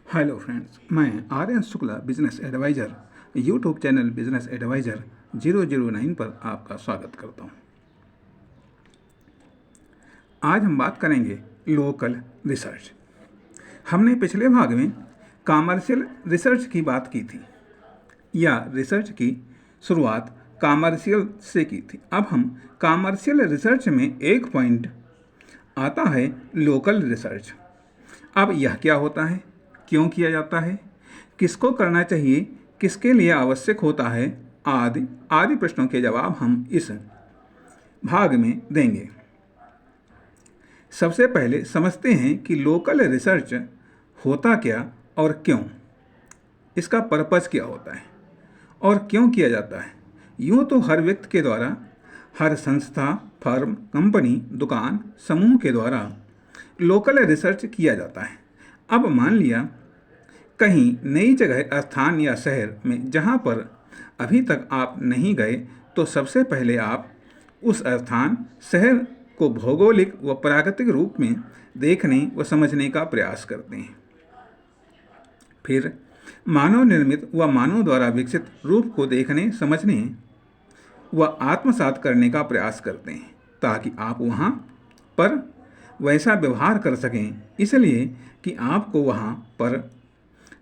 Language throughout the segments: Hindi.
हेलो फ्रेंड्स, मैं Aryan Shukla business adviser YouTube channel business adviser 009 पर आपका स्वागत करता हूं। आज हम बात करेंगे लोकल रिसर्च। हमने पिछले भाग में कॉमर्शियल रिसर्च की बात की थी या रिसर्च की शुरुआत कॉमर्शियल से की थी। अब हम कॉमर्शियल रिसर्च में एक पॉइंट आता है लोकल रिसर्च। अब यह क्या होता है, क्यों किया जाता है, किसको करना चाहिए, किसके लिए आवश्यक होता है, आदि आदि प्रश्नों के जवाब हम इस भाग में देंगे। सबसे पहले समझते हैं कि लोकल रिसर्च होता क्या और क्यों, इसका पर्पज़ क्या होता है और क्यों किया जाता है। यूँ तो हर व्यक्ति के द्वारा, हर संस्था, फर्म, कंपनी, दुकान, समूह के द्वारा लोकल रिसर्च किया जाता है। अब मान लिया कहीं नई जगह, स्थान या शहर में जहाँ पर अभी तक आप नहीं गए, तो सबसे पहले आप उस स्थान, शहर को भौगोलिक व प्राकृतिक रूप में देखने व समझने का प्रयास करते हैं। फिर मानव निर्मित व मानव द्वारा विकसित रूप को देखने, समझने व आत्मसात करने का प्रयास करते हैं ताकि आप वहाँ पर वैसा व्यवहार कर सकें, इसलिए कि आपको वहाँ पर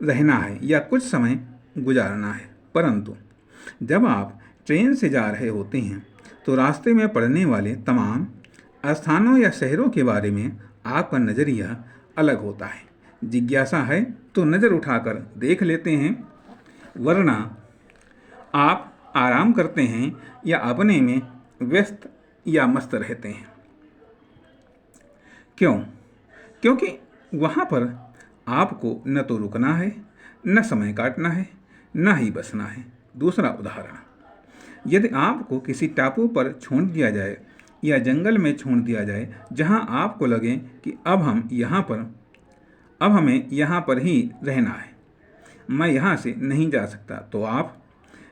रहना है या कुछ समय गुजारना है। परंतु जब आप ट्रेन से जा रहे होते हैं तो रास्ते में पड़ने वाले तमाम स्थानों या शहरों के बारे में आपका नज़रिया अलग होता है। जिज्ञासा है तो नज़र उठाकर देख लेते हैं, वरना आप आराम करते हैं या अपने में व्यस्त या मस्त रहते हैं। क्यों? क्योंकि वहाँ पर आपको न तो रुकना है, न समय काटना है, न ही बसना है। दूसरा उदाहरण, यदि आपको किसी टापू पर छोड़ दिया जाए या जंगल में छोड़ दिया जाए जहाँ आपको लगे कि अब हमें यहाँ पर ही रहना है, मैं यहाँ से नहीं जा सकता, तो आप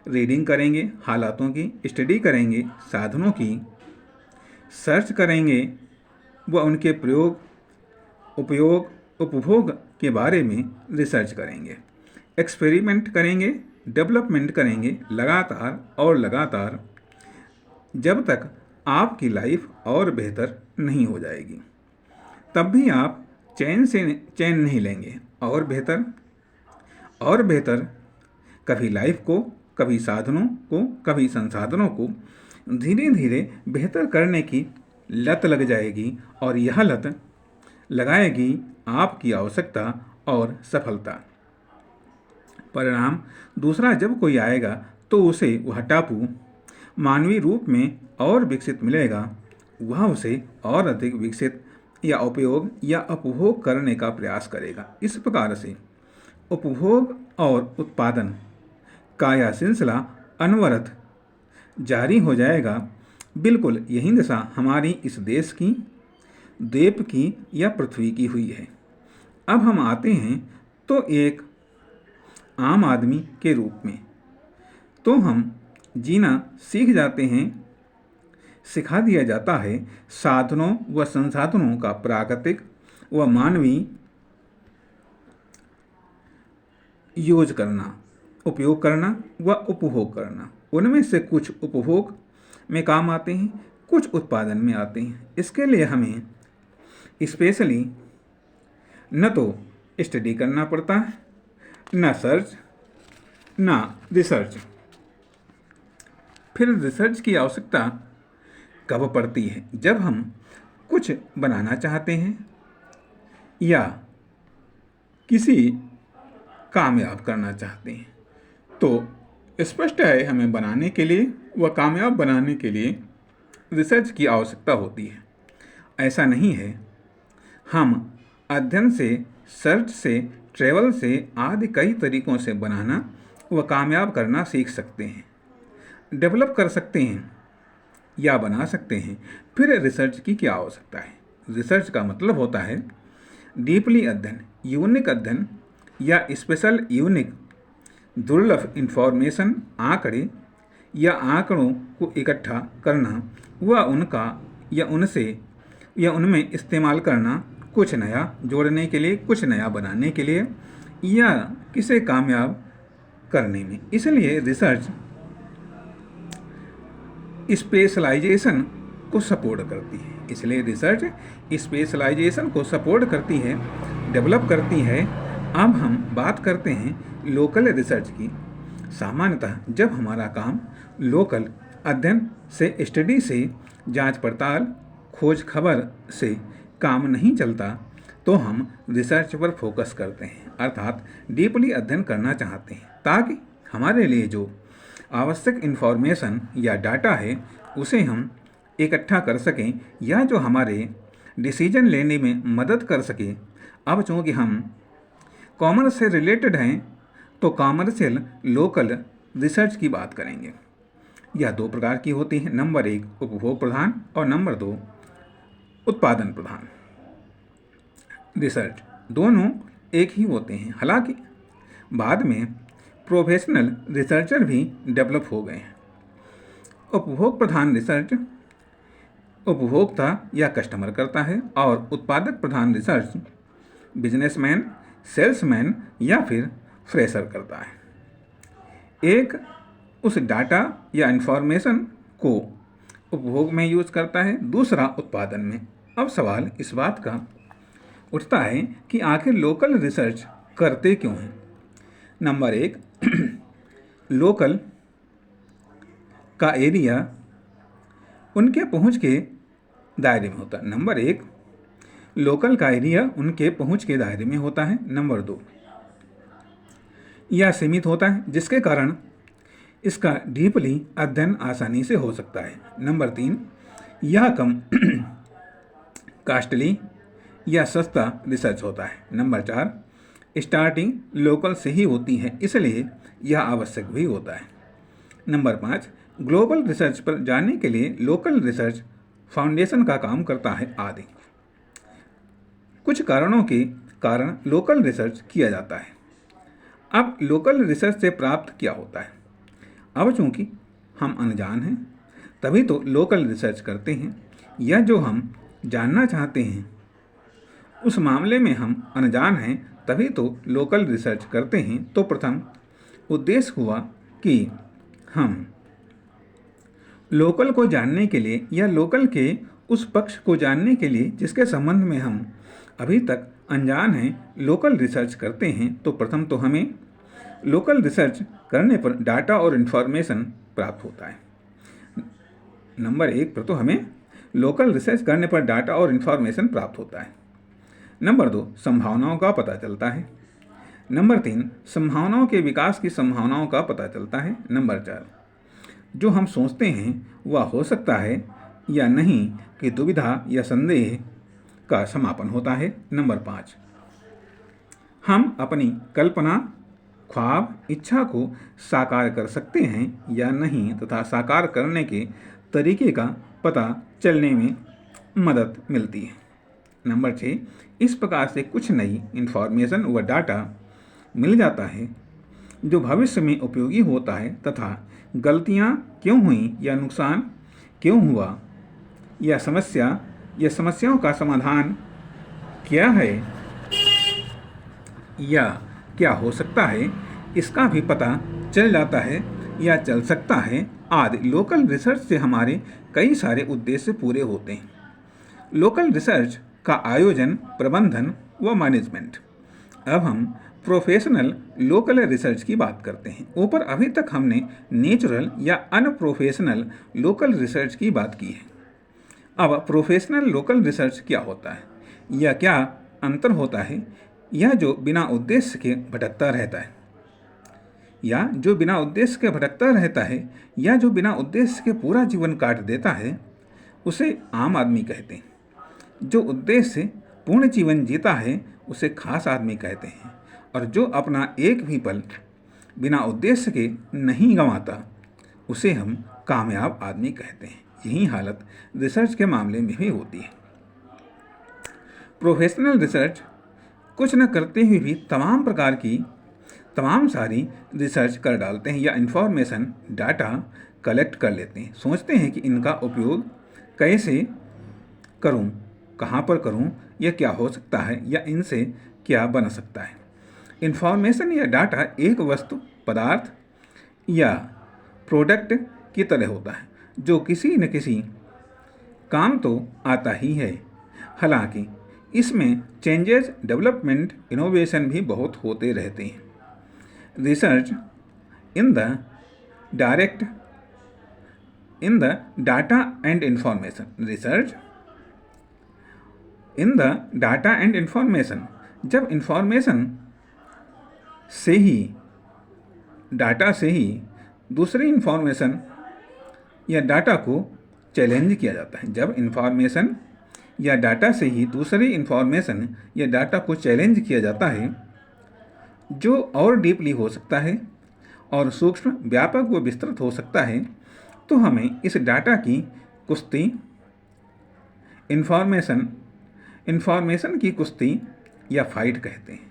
रीडिंग करेंगे, हालातों की स्टडी करेंगे, साधनों की सर्च करेंगे व उनके प्रयोग, उपयोग, उपभोग के बारे में रिसर्च करेंगे, एक्सपेरिमेंट करेंगे, डेवलपमेंट करेंगे लगातार और लगातार, जब तक आपकी लाइफ और बेहतर नहीं हो जाएगी। तब भी आप चैन नहीं लेंगे और बेहतर कभी लाइफ को, कभी साधनों को, कभी संसाधनों को धीरे धीरे बेहतर करने की लत लग जाएगी और यह लत लगाएगी आपकी आवश्यकता और सफलता। परिणाम दूसरा, जब कोई आएगा तो उसे वह टापू मानवीय रूप में और विकसित मिलेगा, वह उसे और अधिक विकसित या उपयोग या उपभोग करने का प्रयास करेगा। इस प्रकार से उपभोग और उत्पादन का यह सिलसिला अनवरत जारी हो जाएगा। बिल्कुल यही दशा हमारी इस देश की, द्वीप की या पृथ्वी की हुई है। अब हम आते हैं तो एक आम आदमी के रूप में, तो हम जीना सीख जाते हैं, सिखा दिया जाता है साधनों व संसाधनों का प्राकृतिक व मानवीय यूज करना, उपयोग करना व उपभोग करना। उनमें से कुछ उपभोग में काम आते हैं, कुछ उत्पादन में आते हैं। इसके लिए हमें स्पेशली न तो स्टडी करना पड़ता है, न सर्च, न रिसर्च। फिर रिसर्च की आवश्यकता कब पड़ती है? जब हम कुछ बनाना चाहते हैं या किसी कामयाब करना चाहते हैं, तो स्पष्ट है हमें बनाने के लिए व कामयाब बनाने के लिए रिसर्च की आवश्यकता होती है। ऐसा नहीं है, हम अध्ययन से, सर्च से, ट्रेवल से आदि कई तरीकों से बनाना व कामयाब करना सीख सकते हैं, डेवलप कर सकते हैं या बना सकते हैं। फिर रिसर्च की क्या आवश्यकता है? रिसर्च का मतलब होता है डीपली अध्ययन, यूनिक अध्ययन या स्पेशल यूनिक, दुर्लभ इंफॉर्मेशन, आंकड़े या आंकड़ों को इकट्ठा करना व उनका या उनमें इस्तेमाल करना, कुछ नया जोड़ने के लिए, कुछ नया बनाने के लिए या किसे कामयाब करने में। इसलिए रिसर्च स्पेशलाइजेशन को सपोर्ट करती है। इसलिए रिसर्च स्पेशलाइजेशन को सपोर्ट करती है, डेवलप करती है। अब हम बात करते हैं लोकल रिसर्च की। सामान्यतः जब हमारा काम लोकल अध्ययन से, स्टडी से, जांच पड़ताल, खोज खबर से काम नहीं चलता तो हम रिसर्च पर फोकस करते हैं, अर्थात डीपली अध्ययन करना चाहते हैं ताकि हमारे लिए जो आवश्यक इन्फॉर्मेशन या डाटा है उसे हम इकट्ठा कर सकें या जो हमारे डिसीजन लेने में मदद कर सके। अब चूँकि हम कॉमर्स से रिलेटेड हैं तो कॉमर्शियल लोकल रिसर्च की बात करेंगे। यह दो प्रकार की होती है, नंबर 1 उपभोग प्रधान और नंबर 2 उत्पादन प्रधान रिसर्च। दोनों एक ही होते हैं। हालांकि बाद में प्रोफेशनल रिसर्चर भी डेवलप हो गए हैं। उपभोग प्रधान रिसर्च उपभोक्ता या कस्टमर करता है और उत्पादक प्रधान रिसर्च बिजनेसमैन, सेल्समैन या फिर फ्रेशर करता है। एक उस डाटा या इंफॉर्मेशन को उपभोग में यूज करता है, दूसरा उत्पादन में। अब सवाल इस बात का उठता है कि आखिर लोकल रिसर्च करते क्यों हैं। नंबर 1 लोकल का एरिया उनके पहुंच के दायरे में होता है। नंबर 1 लोकल का एरिया उनके पहुंच के दायरे में होता है। नंबर 2 यह सीमित होता है जिसके कारण इसका डीपली अध्ययन आसानी से हो सकता है। नंबर 3 यह कम कास्टली या सस्ता रिसर्च होता है। नंबर 4 स्टार्टिंग लोकल से ही होती है, इसलिए यह आवश्यक भी होता है। नंबर 5 ग्लोबल रिसर्च पर जाने के लिए लोकल रिसर्च फाउंडेशन का काम करता है आदि। कुछ कारणों के कारण लोकल रिसर्च किया जाता है। अब लोकल रिसर्च से प्राप्त क्या होता है। अब चूंकि हम अनजान हैं तभी तो लोकल रिसर्च करते हैं, या जो हम जानना चाहते हैं उस मामले में हम अनजान हैं तभी तो लोकल रिसर्च करते हैं। तो प्रथम उद्देश्य हुआ कि हम लोकल को जानने के लिए या लोकल के उस पक्ष को जानने के लिए जिसके संबंध में हम अभी तक अनजान हैं लोकल रिसर्च करते हैं। तो प्रथम तो हमें लोकल रिसर्च करने पर डाटा और इन्फॉर्मेशन प्राप्त होता है। नंबर 1 पर तो हमें लोकल रिसर्च करने पर डाटा और इन्फॉर्मेशन प्राप्त होता है। नंबर 2 संभावनाओं का पता चलता है। नंबर 3 संभावनाओं के विकास की संभावनाओं का पता चलता है। नंबर 4 जो हम सोचते हैं वह हो सकता है या नहीं कि दुविधा या संदेह का समापन होता है। नंबर 5 हम अपनी कल्पना, ख्वाब, इच्छा को साकार कर सकते हैं या नहीं तथा साकार करने के तरीके का पता चलने में मदद मिलती है। नंबर 6 इस प्रकार से कुछ नई इन्फॉर्मेशन व डाटा मिल जाता है जो भविष्य में उपयोगी होता है तथा गलतियाँ क्यों हुई या नुकसान क्यों हुआ या समस्याओं का समाधान क्या है या क्या हो सकता है इसका भी पता चल जाता है या चल सकता है आदि। लोकल रिसर्च से हमारे कई सारे उद्देश्य पूरे होते हैं। लोकल रिसर्च का आयोजन, प्रबंधन व मैनेजमेंट। अब हम प्रोफेशनल लोकल रिसर्च की बात करते हैं। ऊपर अभी तक हमने नेचुरल या अनप्रोफेशनल लोकल रिसर्च की बात की है। अब प्रोफेशनल लोकल रिसर्च क्या होता है या क्या अंतर होता है। यह जो बिना उद्देश्य के भटकता रहता है या जो बिना उद्देश्य के भटकता रहता है या जो बिना उद्देश्य के पूरा जीवन काट देता है उसे आम आदमी कहते हैं। जो उद्देश्य से पूर्ण जीवन जीता है उसे खास आदमी कहते हैं। और जो अपना एक भी पल बिना उद्देश्य के नहीं गंवाता उसे हम कामयाब आदमी कहते हैं। यही हालत रिसर्च के मामले में भी होती है। प्रोफेशनल रिसर्च कुछ न करते हुए भी तमाम सारी रिसर्च कर डालते हैं या इन्फॉर्मेशन, डाटा कलेक्ट कर लेते हैं। सोचते हैं कि इनका उपयोग कैसे करूं, कहां पर करूं, या क्या हो सकता है या इनसे क्या बन सकता है। इंफॉर्मेशन या डाटा एक वस्तु, पदार्थ या प्रोडक्ट की तरह होता है जो किसी न किसी काम तो आता ही है। हालांकि इसमें चेंजेस, डेवलपमेंट, इनोवेशन भी बहुत होते रहते हैं। Research in the direct in the data and information. Research in the data and information, जब इंफॉर्मेशन से ही, डाटा से ही दूसरी इंफॉर्मेशन या डाटा को चैलेंज किया जाता है। जब इंफॉर्मेशन या डाटा से ही दूसरी इंफॉर्मेशन या डाटा को चैलेंज किया जाता है, जो और डीपली हो सकता है और सूक्ष्म, व्यापक व विस्तृत हो सकता है, तो हमें इस डाटा की कुश्ती, इंफॉर्मेशन की कुश्ती या फाइट कहते हैं।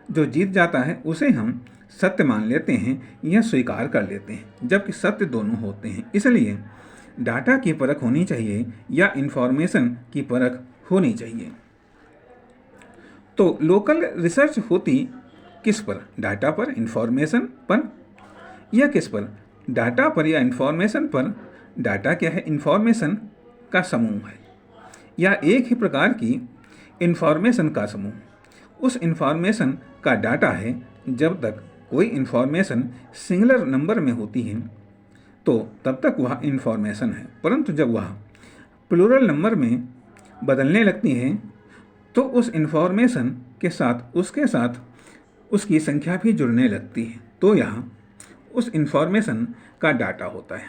जो जीत जाता है उसे हम सत्य मान लेते हैं या स्वीकार कर लेते हैं, जबकि सत्य दोनों होते हैं। इसलिए डाटा की परख होनी चाहिए या इंफॉर्मेशन की परख होनी चाहिए। तो लोकल रिसर्च होती किस पर? डाटा पर, इंफॉर्मेशन पर, या किस पर? डाटा पर या इंफॉर्मेशन पर। डाटा क्या है? इंफॉर्मेशन का समूह है या एक ही प्रकार की इंफॉर्मेशन का समूह। उस इंफॉर्मेशन का डाटा है। जब तक कोई इंफॉर्मेशन सिंगुलर नंबर में होती है तो तब तक वह इंफॉर्मेशन है, परंतु जब वह प्लूरल नंबर में बदलने लगती है तो उस इंफॉर्मेशन के साथ उसकी संख्या भी जुड़ने लगती है, तो यह उस इंफॉर्मेशन का डाटा होता है।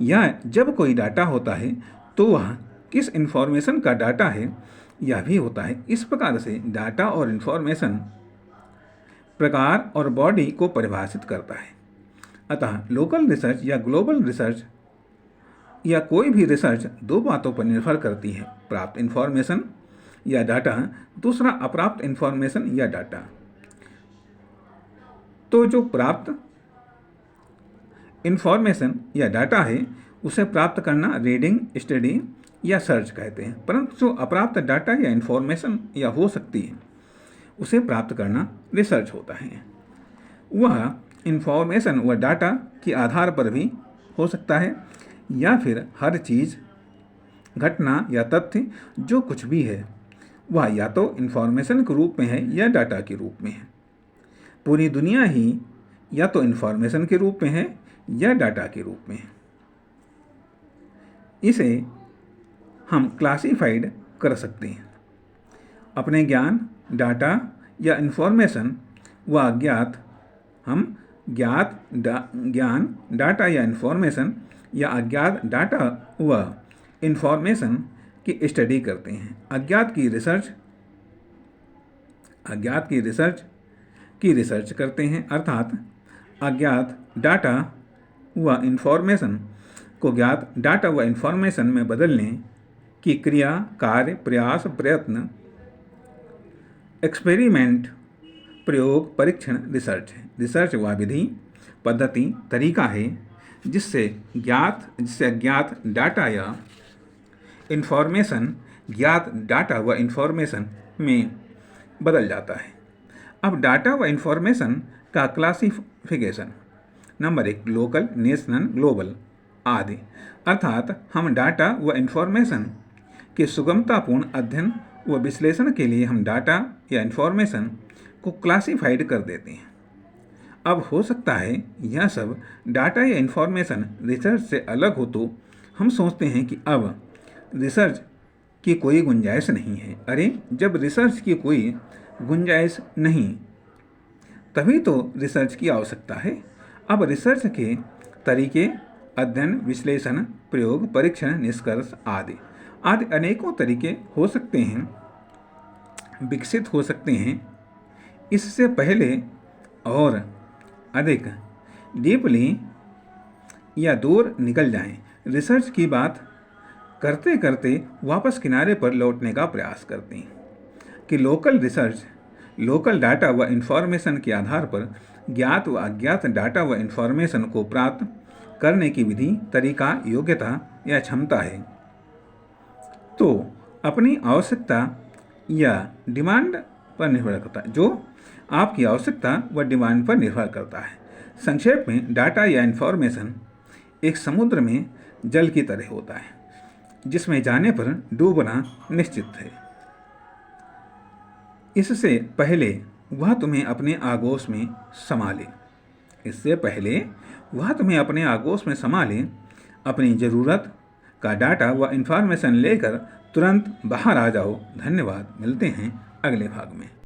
या जब कोई डाटा होता है तो वह किस इंफॉर्मेशन का डाटा है यह भी होता है। इस प्रकार से डाटा और इंफॉर्मेशन प्रकार और बॉडी को परिभाषित करता है। अतः लोकल रिसर्च या ग्लोबल रिसर्च या कोई भी रिसर्च दो बातों पर निर्भर करती है: प्राप्त इंफॉर्मेशन या डाटा, दूसरा अप्राप्त इंफॉर्मेशन या डाटा। तो जो प्राप्त इंफॉर्मेशन या डाटा है उसे प्राप्त करना रीडिंग, स्टडी या सर्च कहते हैं, परंतु जो अप्राप्त डाटा या इंफॉर्मेशन या हो सकती है उसे प्राप्त करना रिसर्च होता है। वह इंफॉर्मेशन व डाटा के आधार पर भी हो सकता है या फिर हर चीज़, घटना या तथ्य जो कुछ भी है वह या तो इंफॉर्मेशन के रूप में है या डाटा के रूप में है। पूरी दुनिया ही या तो इंफॉर्मेशन के रूप में है या डाटा के रूप में है। इसे हम क्लासिफाइड कर सकते हैं। अपने ज्ञान, डाटा या इंफॉर्मेशन व अज्ञात, हम ज्ञान, डाटा या इंफॉर्मेशन या अज्ञात डाटा व इंफॉर्मेशन की स्टडी करते हैं। अज्ञात की रिसर्च करते हैं, अर्थात अज्ञात डाटा व इंफॉर्मेशन को ज्ञात डाटा व इंफॉर्मेशन में बदलने की क्रिया, कार्य, प्रयास, प्रयत्न, एक्सपेरिमेंट, प्रयोग, परीक्षण रिसर्च है। रिसर्च वह विधि, पद्धति, तरीका है जिससे अज्ञात डाटा या इंफॉर्मेशन ज्ञात डाटा व इंफॉर्मेशन में बदल जाता है। अब डाटा व इंफॉर्मेशन का classification: number 1, local, national, global आदि। अर्थात हम डाटा व इंफॉर्मेशन के सुगमतापूर्ण अध्ययन व विश्लेषण के लिए हम डाटा या इंफॉर्मेशन को क्लासिफाइड कर देते हैं। अब हो सकता है यह सब डाटा या इंफॉर्मेशन रिसर्च से अलग हो तो हम सोचते हैं कि अब रिसर्च की कोई गुंजाइश नहीं है। अरे, जब रिसर्च की कोई गुंजाइश नहीं तभी तो रिसर्च की आवश्यकता है। अब रिसर्च के तरीके अध्ययन, विश्लेषण, प्रयोग, परीक्षण, निष्कर्ष आदि अनेकों तरीके हो सकते हैं, विकसित हो सकते हैं। इससे पहले और अधिक डीपली या दूर निकल जाएं, रिसर्च की बात करते करते वापस किनारे पर लौटने का प्रयास करते हैं कि लोकल रिसर्च लोकल डाटा व इंफॉर्मेशन के आधार पर ज्ञात व अज्ञात डाटा व इंफॉर्मेशन को प्राप्त करने की विधि, तरीका, योग्यता या क्षमता है। तो अपनी आवश्यकता या डिमांड पर निर्भर करता है, जो आपकी आवश्यकता व डिमांड पर निर्भर करता है। संक्षेप में, डाटा या इन्फॉर्मेशन एक समुद्र में जल की तरह होता है, जिसमें जाने पर डूबना निश्चित है। इससे पहले वह तुम्हें अपने आगोश में समा ले। अपनी ज़रूरत का डाटा व इन्फॉर्मेशन लेकर तुरंत बाहर आ जाओ। धन्यवाद। मिलते हैं अगले भाग में।